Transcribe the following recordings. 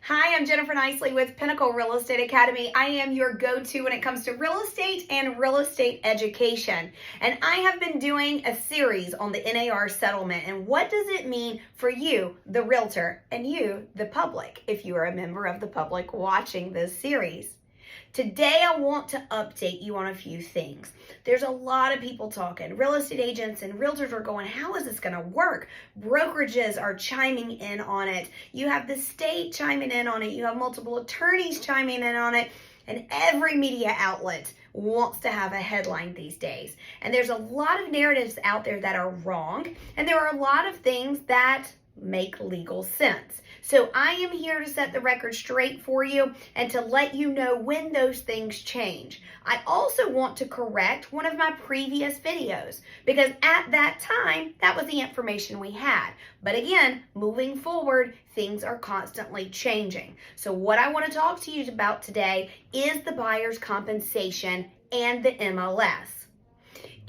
Hi, I'm Jennifer Nicely with Pinnacle Real Estate Academy. I am your go-to when it comes to real estate and real estate education. And I have been doing a series on the NAR settlement and what does it mean for you, the realtor, and you, the public, if you are a member of the public watching this series. Today, I want to update you on a few things. There's a lot of people talking. Real estate agents and realtors are going, how is this going to work? Brokerages are chiming in on it. You have the state chiming in on it. You have multiple attorneys chiming in on it. And every media outlet wants to have a headline these days. And there's a lot of narratives out there that are wrong. And there are a lot of things that make legal sense. So I am here to set the record straight for you and to let you know when those things change. I also want to correct one of my previous videos because at that time, that was the information we had. But again, moving forward, things are constantly changing. So what I want to talk to you about today is the buyer's compensation and the MLS.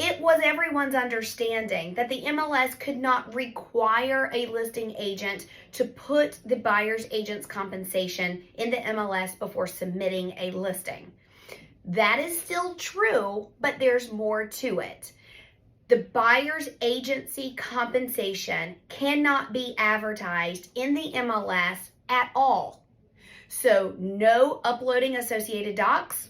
It was everyone's understanding that the MLS could not require a listing agent to put the buyer's agent's compensation in the MLS before submitting a listing. That is still true, but there's more to it. The buyer's agency compensation cannot be advertised in the MLS at all. So no uploading associated docs.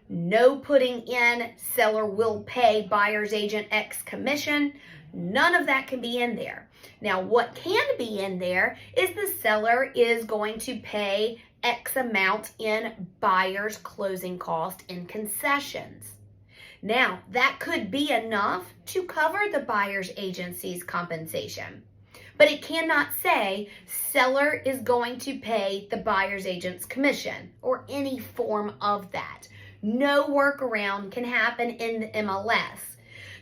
No putting in seller will pay buyer's agent X commission. None of that can be in there. Now, what can be in there is the seller is going to pay X amount in buyer's closing cost and concessions. Now, that could be enough to cover the buyer's agency's compensation. But it cannot say seller is going to pay the buyer's agent's commission or any form of that. No workaround can happen in the MLS.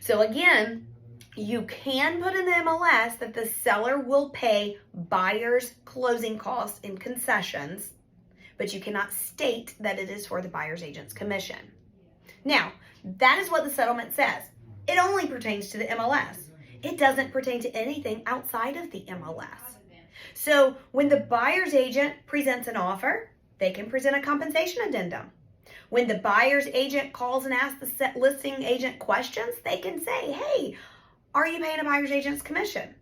So again, you can put in the MLS that the seller will pay buyer's closing costs and concessions, but you cannot state that it is for the buyer's agent's commission. Now, that is what the settlement says. It only pertains to the MLS. It doesn't pertain to anything outside of the MLS. So when the buyer's agent presents an offer, they can present a compensation addendum. When the buyer's agent calls and asks the listing agent questions, they can say, hey, are you paying a buyer's agent's commission?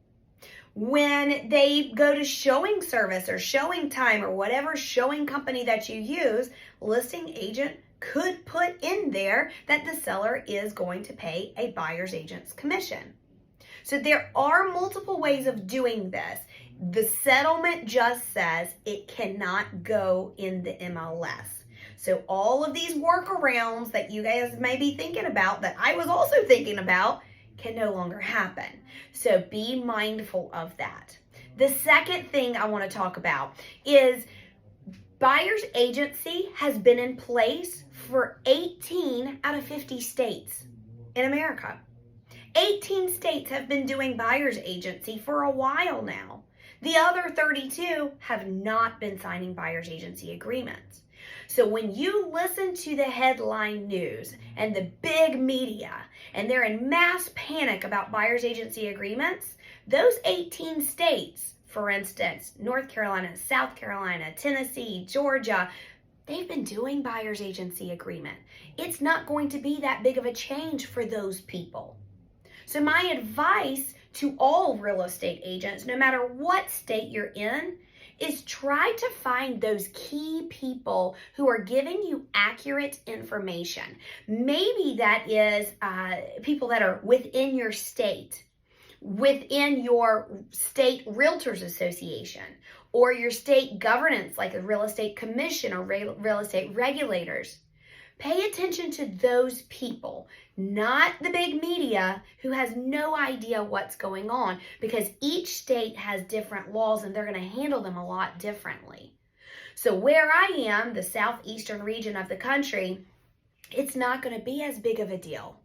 When they go to showing service or showing time or whatever showing company that you use, listing agent could put in there that the seller is going to pay a buyer's agent's commission. So there are multiple ways of doing this. The settlement just says it cannot go in the MLS. So all of these workarounds that you guys may be thinking about, that I was also thinking about, can no longer happen. So be mindful of that. The second thing I want to talk about is buyer's agency has been in place for 18 out of 50 states in America. 18 states have been doing buyer's agency for a while now. The other 32 have not been signing buyer's agency agreements. So when you listen to the headline news and the big media, and they're in mass panic about buyer's agency agreements, those 18 states, for instance, North Carolina, South Carolina, Tennessee, Georgia, they've been doing buyer's agency agreement. It's not going to be that big of a change for those people. So my advice to all real estate agents, no matter what state you're in, is try to find those key people who are giving you accurate information. Maybe that is people that are within your state, within your state realtors association, or your state governance like a real estate commission or real estate regulators. Pay attention to those people, not the big media who has no idea what's going on, because each state has different laws and they're going to handle them a lot differently. So where I am, the southeastern region of the country, it's not going to be as big of a deal.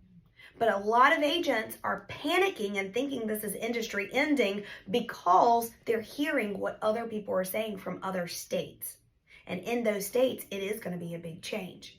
But a lot of agents are panicking and thinking this is industry ending because they're hearing what other people are saying from other states. And in those states, it is going to be a big change.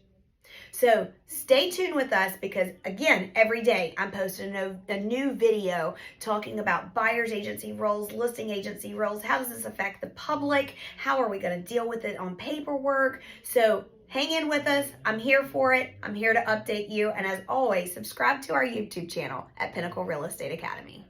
So stay tuned with us because, again, every day I'm posting a new video talking about buyer's agency roles, listing agency roles. How does this affect the public? How are we going to deal with it on paperwork? So hang in with us. I'm here for it. I'm here to update you. And as always, subscribe to our YouTube channel at Pinnacle Real Estate Academy.